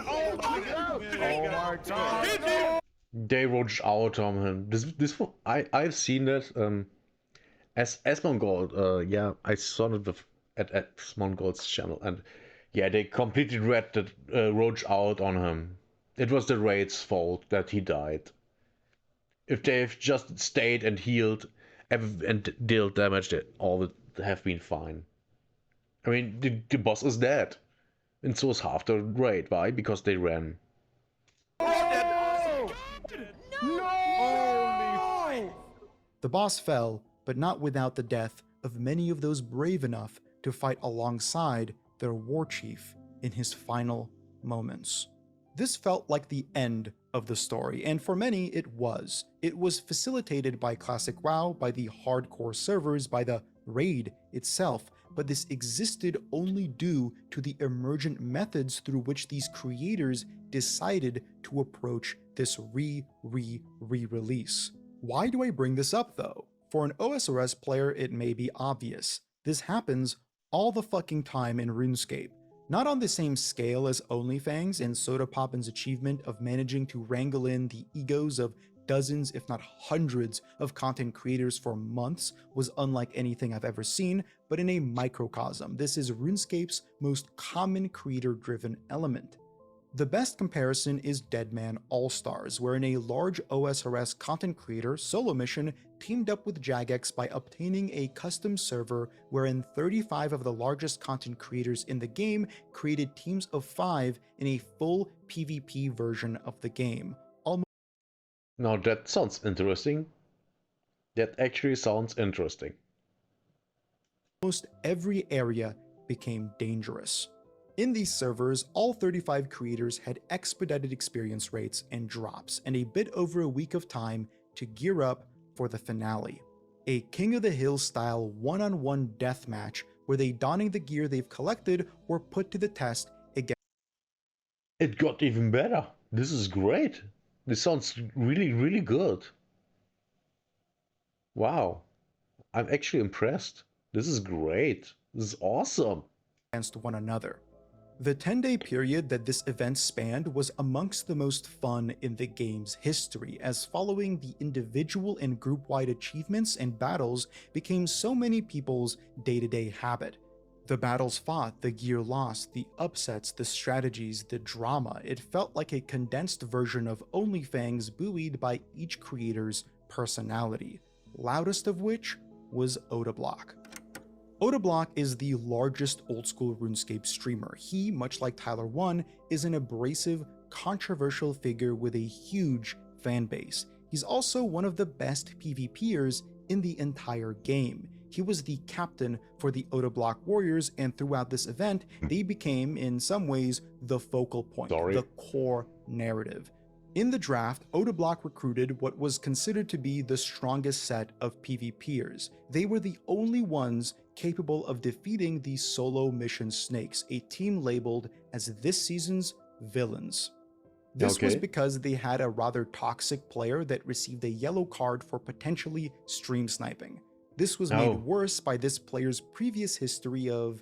Oh my god. They roached out on him. I've seen that. As Asmongold, yeah, I saw it at Asmongold's channel, and yeah, they completely roached out on him. It was the raid's fault that he died. If they've just stayed and healed and dealt damage, they all would have been fine. I mean, the boss is dead, and so is half the raid. Why? Because they ran. The boss fell, but not without the death of many of those brave enough to fight alongside their war chief in his final moments. This felt like the end of the story, and for many it was. It was facilitated by Classic WoW, by the hardcore servers, by the raid itself, but this existed only due to the emergent methods through which these creators decided to approach this re-release. Why do I bring this up though? For an OSRS player, it may be obvious. This happens all the fucking time in RuneScape. Not on the same scale as OnlyFans and Sodapoppin's achievement of managing to wrangle in the egos of dozens, if not hundreds, of content creators for months was unlike anything I've ever seen, but in a microcosm, this is RuneScape's most common creator-driven element. The best comparison is Deadman All-Stars, wherein a large OSRS content creator, Solo Mission, teamed up with Jagex by obtaining a custom server wherein 35 of the largest content creators in the game created teams of 5 in a full PvP version of the game. Now that sounds interesting. That actually sounds interesting. Almost every area became dangerous. In these servers, all 35 creators had expedited experience rates and drops, and a bit over a week of time to gear up for the finale. A King of the Hill style one-on-one deathmatch where they, donning the gear they've collected, were put to the test against. It got even better. This is great. This sounds really, really good. Wow. I'm actually impressed. This is great. This is awesome. Against one another. The 10-day period that this event spanned was amongst the most fun in the game's history, as following the individual and group-wide achievements and battles became so many people's day-to-day habit. The battles fought, the gear lost, the upsets, the strategies, the drama. It felt like a condensed version of OnlyFans buoyed by each creator's personality, loudest of which was Odablock. Odablock is the largest old-school RuneScape streamer. He, much like Tyler1, is an abrasive, controversial figure with a huge fan base. He's also one of the best PvPers in the entire game. He was the captain for the Odablock Warriors, and throughout this event, they became, in some ways, the focal point, the core narrative. In the draft, Odablock recruited what was considered to be the strongest set of PvPers. They were the only ones capable of defeating the Solo Mission Snakes, a team labeled as this season's villains. This was because they had a rather toxic player that received a yellow card for potentially stream sniping. This was made worse by this player's previous history of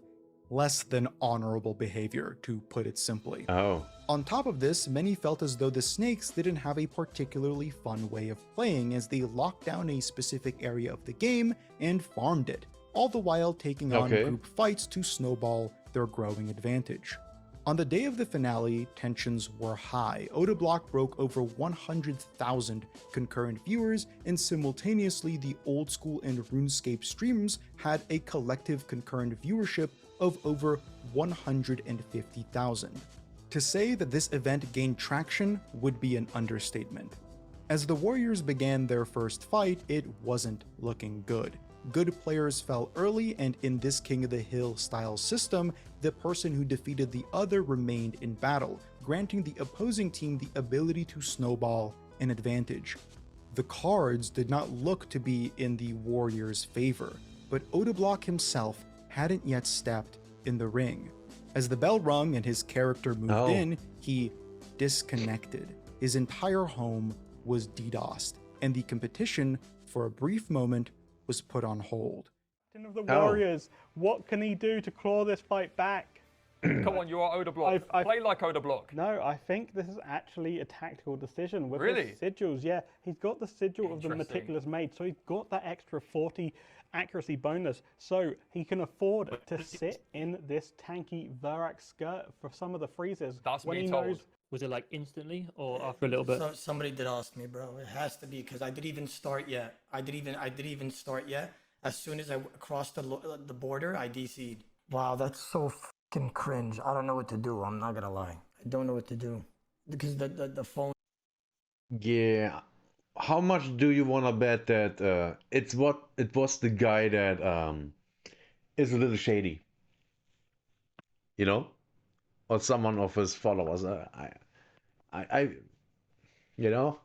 less than honorable behavior, to put it simply. On top of this, many felt as though the Snakes didn't have a particularly fun way of playing, as they locked down a specific area of the game and farmed it, all the while taking on group fights to snowball their growing advantage. On the day of the finale, tensions were high. Odablock broke over 100,000 concurrent viewers, and simultaneously the Old School and RuneScape streams had a collective concurrent viewership of over 150,000. To say that this event gained traction would be an understatement. As the Warriors began their first fight, it wasn't looking good. Good players fell early, and in this King of the Hill style system, the person who defeated the other remained in battle, granting the opposing team the ability to snowball an advantage. The cards did not look to be in the Warriors' favor, but Odablock himself hadn't yet stepped in the ring. As the bell rung and his character moved in, he disconnected. His entire home was DDoSed, and the competition, for a brief moment, was put on hold. Of the Oh. Warriors, what can he do to claw this fight back? Come on, you are Oda Block. Play like Oda Block. No, I think this is actually a tactical decision with Really? his sigils. Yeah, he's got the sigil of the Interesting. meticulous maid, so he's got that extra 40 accuracy bonus, so he can afford to sit in this tanky Verak skirt for some of the freezes. That's when me he told. knows. Was it like instantly or after a little bit? Somebody did ask me, bro. It has to be because I didn't even start yet. I didn't even start yet. As soon as I crossed the border, I DC'd. Wow, that's so fucking cringe. I don't know what to do. I'm not gonna lie. I don't know what to do because the phone. Yeah. How much do you want to bet that it was the guy that is a little shady? You know? Or someone of his followers. I you know?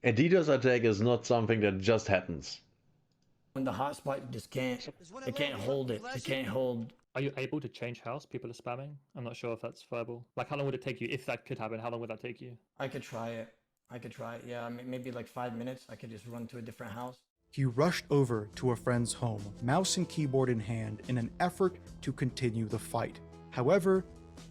A DDoS attack is not something that just happens. When the hotspot just can't. It can't hold it. It can't hold. Are you able to change house? People are spamming. I'm not sure if that's viable. Like, how long would it take you? If that could happen, how long would that take you? I could try it. Yeah, I mean, maybe like 5 minutes. I could just run to a different house. He rushed over to a friend's home, mouse and keyboard in hand, in an effort to continue the fight. However,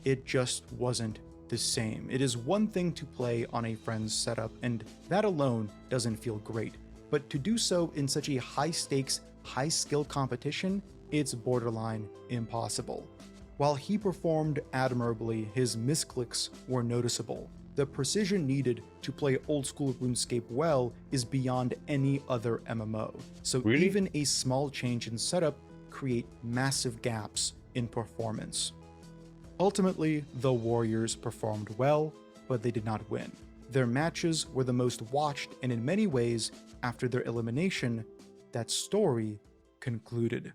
it just wasn't the same. It is one thing to play on a friend's setup, and that alone doesn't feel great. But to do so in such a high-stakes, high-skill competition, it's borderline impossible. While he performed admirably, his misclicks were noticeable. The precision needed to play Oldschool Runescape well is beyond any other MMO, so Really? even a small change in setup create massive gaps in performance. Ultimately, the Warriors performed well, but they did not win. Their matches were the most watched, and in many ways, after their elimination, that story concluded.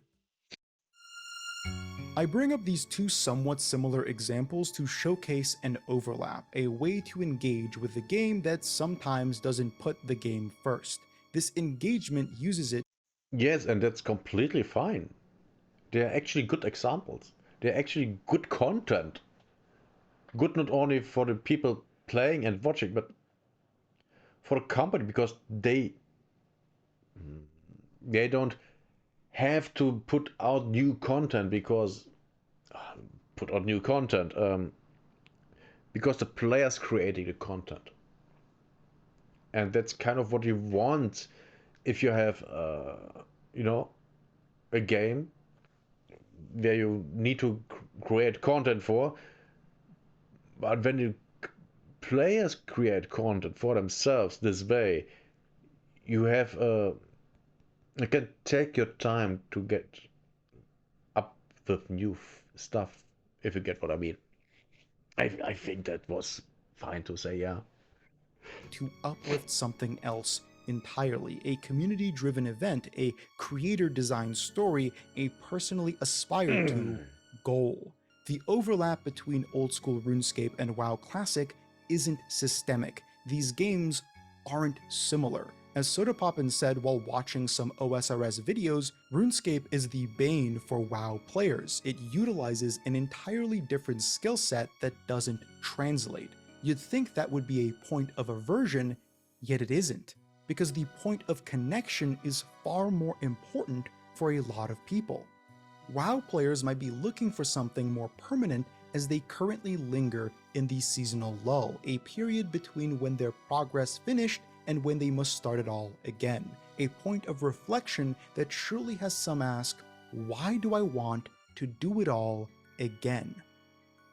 I bring up these two somewhat similar examples to showcase an overlap, a way to engage with the game that sometimes doesn't put the game first. This engagement uses it. Yes, and that's completely fine. They're actually good examples. They're actually good content. Good not only for the people playing and watching, but for the company, because they don't have to put out new content because because the players creating the content, and that's kind of what you want if you have a game where you need to create content for. But when you players create content for themselves this way, you have you can take your time to get up with new stuff, if you get what I mean. I think that was fine to say, yeah. To uplift something else entirely, a community-driven event, a creator-designed story, a personally aspired to goal. The overlap between Oldschool Runescape and WoW Classic isn't systemic. These games aren't similar. As Sodapoppin said while watching some OSRS videos, RuneScape is the bane for WoW players. It utilizes an entirely different skill set that doesn't translate. You'd think that would be a point of aversion, yet it isn't, because the point of connection is far more important for a lot of people. WoW players might be looking for something more permanent as they currently linger in the seasonal lull, a period between when their progress finished and when they must start it all again. A point of reflection that surely has some ask, why do I want to do it all again?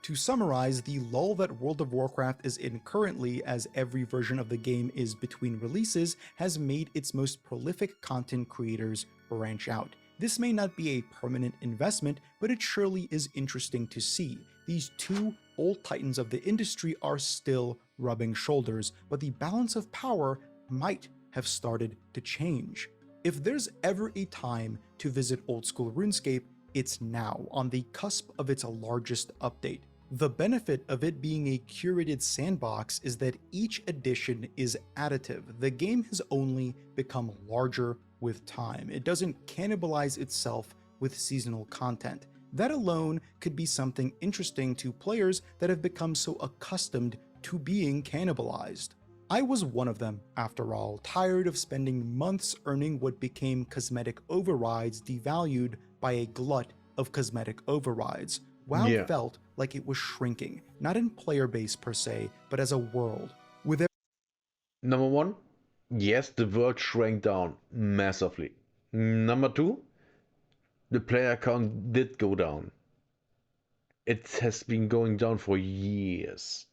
To summarize, the lull that World of Warcraft is in currently, as every version of the game is between releases, has made its most prolific content creators branch out. This may not be a permanent investment, but it surely is interesting to see. These two old titans of the industry are still rubbing shoulders, but the balance of power might have started to change. If there's ever a time to visit Oldschool Runescape, it's now, on the cusp of its largest update. The benefit of it being a curated sandbox is that each edition is additive. The game has only become larger with time. It doesn't cannibalize itself with seasonal content. That alone could be something interesting to players that have become so accustomed to being cannibalized. I was one of them, after all, tired of spending months earning what became cosmetic overrides devalued by a glut of cosmetic overrides. WoW Yeah. felt like it was shrinking, not in player base per se, but as a world. With Number one, yes, the world shrank down massively. Number two, the player count did go down. It has been going down for years.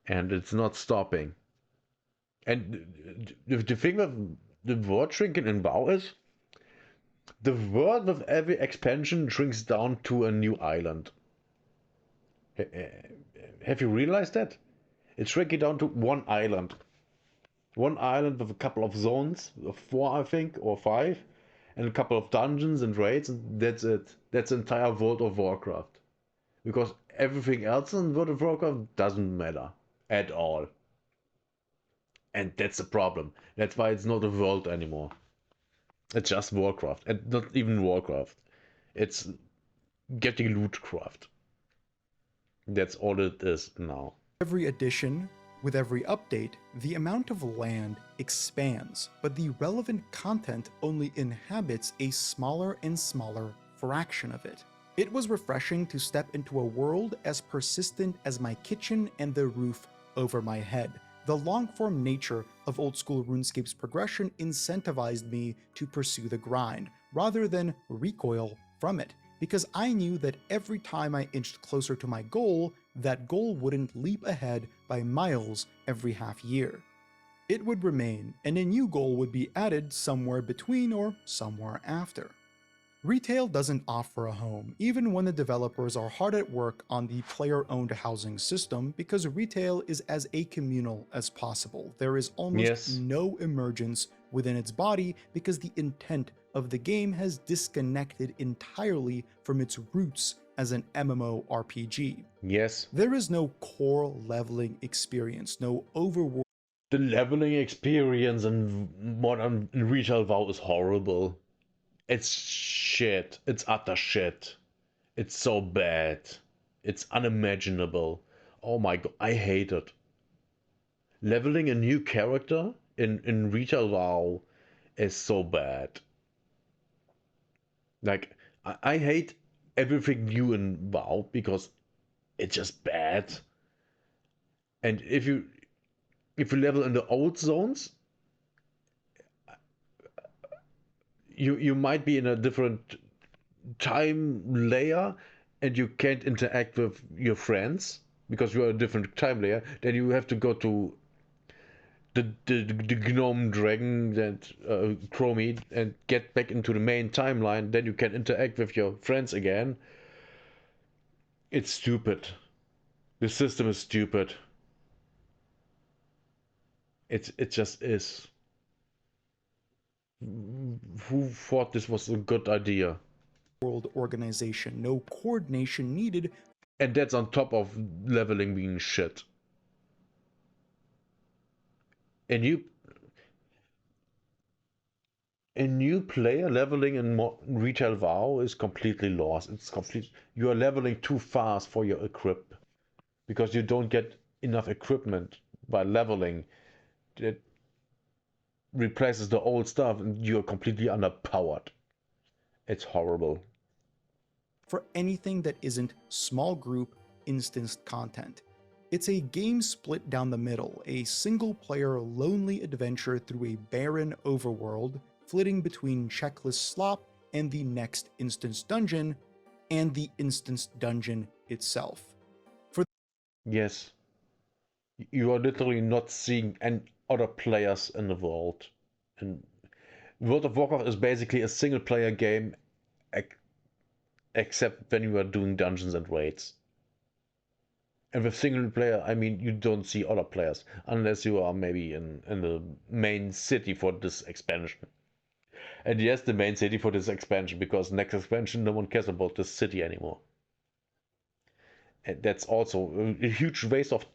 And it's not stopping. And the thing with the world shrinking in WoW is, the world with every expansion shrinks down to a new island. Have you realized that? It's shrinking down to one island. One island with a couple of zones, 4 I think, or 5, and a couple of dungeons and raids, and that's it. That's the entire World of Warcraft. Because everything else in World of Warcraft doesn't matter at all. And that's the problem. That's why it's not a world anymore. It's just Warcraft, and not even Warcraft. It's getting Lootcraft. That's all it is now. every edition, with every update, the amount of land expands, but the relevant content only inhabits a smaller and smaller fraction of it. It was refreshing to step into a world as persistent as my kitchen and the roof over my head. The long-form nature of Oldschool Runescape's progression incentivized me to pursue the grind, rather than recoil from it, because I knew that every time I inched closer to my goal, that goal wouldn't leap ahead by miles every half year. It would remain, and a new goal would be added somewhere between or somewhere after. Retail doesn't offer a home, even when the developers are hard at work on the player-owned housing system, because retail is as acommunal as possible. There is almost no emergence within its body because the intent of the game has disconnected entirely from its roots as an MMORPG. Yes. There is no core leveling experience, no overworld. The leveling experience in modern retail WoW is horrible. It's shit. It's utter shit. It's so bad. It's unimaginable. Oh my god, I hate it. Leveling a new character in retail WoW is so bad. Like, I hate everything new in WoW because it's just bad. And if you level in the old zones, you might be in a different time layer and you can't interact with your friends because you're a different time layer. Then you have to go to the gnome dragon that Chromie and get back into the main timeline. Then you can interact with your friends again. It's stupid. The system is stupid. It just is. Who thought this was a good idea? World organization, no coordination needed. And that's on top of leveling being shit. A new player leveling in retail WoW is completely lost. It's complete. You are leveling too fast for your equip because you don't get enough equipment by leveling. That replaces the old stuff, and you're completely underpowered. It's horrible. For anything that isn't small group instanced content. It's a game split down the middle, a single-player lonely adventure through a barren overworld, flitting between checklist slop and the next instance dungeon, and the instance dungeon itself. Yes. You are literally not seeing any other players in the world. And World of Warcraft is basically a single-player game, except when you are doing dungeons and raids. And with single player, I mean, you don't see other players, unless you are maybe in the main city for this expansion. And yes, the main city for this expansion, because next expansion, no one cares about this city anymore. And that's also a huge waste of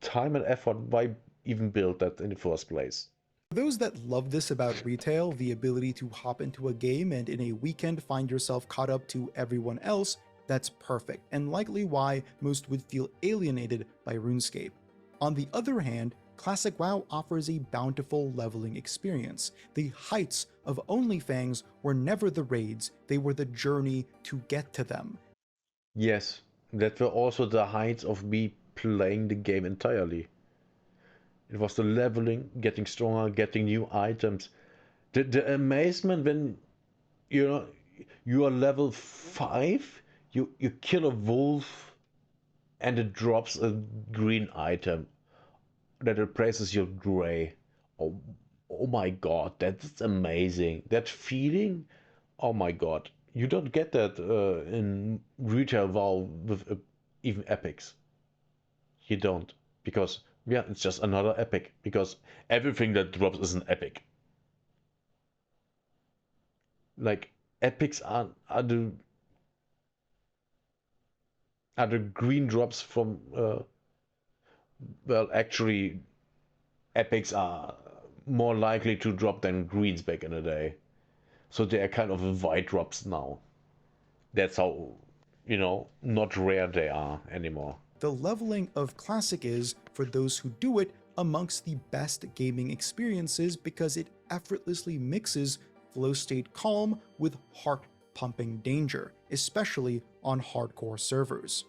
time and effort. Why even build that in the first place? For those that love this about retail, the ability to hop into a game and in a weekend find yourself caught up to everyone else, that's perfect, and likely why most would feel alienated by RuneScape. On the other hand, Classic WoW offers a bountiful leveling experience. The heights of OnlyFangs were never the raids, they were the journey to get to them. Yes, that were also the heights of me playing the game entirely. It was the leveling, getting stronger, getting new items. The amazement when you are level 5, you kill a wolf and it drops a green item that replaces your gray. Oh my god, that's amazing. That feeling, oh my god. You don't get that in retail WoW with even epics. You don't. Because, yeah, it's just another epic. Because everything that drops is an epic. Like, epics are the green drops from, well, actually, epics are more likely to drop than greens back in the day. So they are kind of white drops now. That's how, not rare they are anymore. The leveling of Classic is, for those who do it, amongst the best gaming experiences because it effortlessly mixes flow state calm with heart-pumping danger, especially on hardcore servers.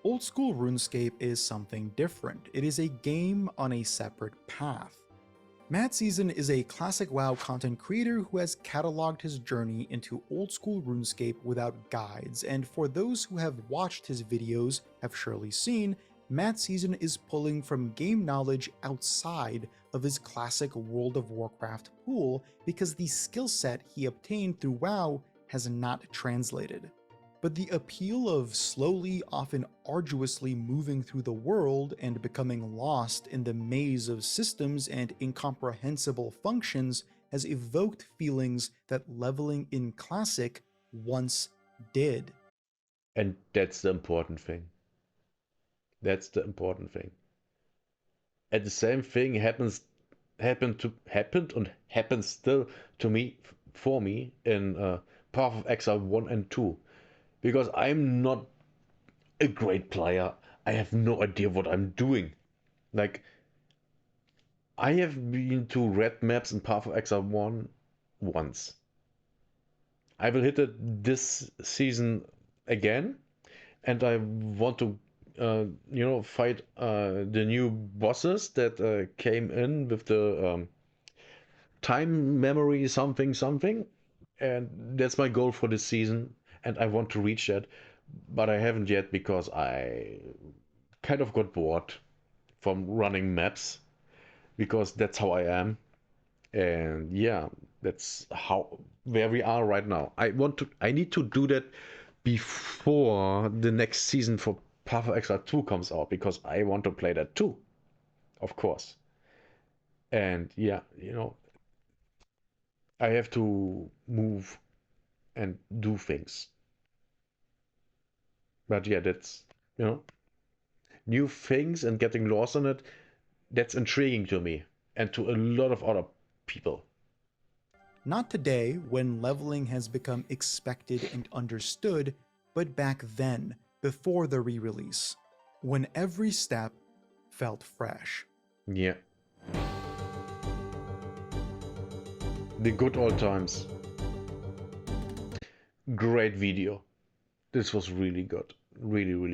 Oldschool Runescape is something different. It is a game on a separate path. Matt Season is a Classic WoW content creator who has cataloged his journey into Oldschool Runescape without guides, and for those who have watched his videos have surely seen, Matt Season is pulling from game knowledge outside of his classic World of Warcraft pool because the skill set he obtained through WoW has not translated. But the appeal of slowly, often arduously moving through the world and becoming lost in the maze of systems and incomprehensible functions has evoked feelings that leveling in Classic once did. And that's the important thing. That's the important thing. And the same thing happened and happens still to me, for me, in Path of Exile 1 and 2. Because I'm not a great player. I have no idea what I'm doing. Like, I have been to red maps in Path of Exile 1 once. I will hit it this season again. And I want to, fight the new bosses that came in with the time memory something. And that's my goal for this season. And I want to reach that. But I haven't yet because I kind of got bored from running maps. Because that's how I am. And yeah, that's where we are right now. I need to do that before the next season for Path of Exile 2 comes out, because I want to play that too, of course. And yeah, I have to move and do things. But yeah, that's, new things and getting lost in it, that's intriguing to me and to a lot of other people. Not today, when leveling has become expected and understood, but back then, before the re-release, when every step felt fresh. Yeah. The good old times. Great video. This was really good. Really, really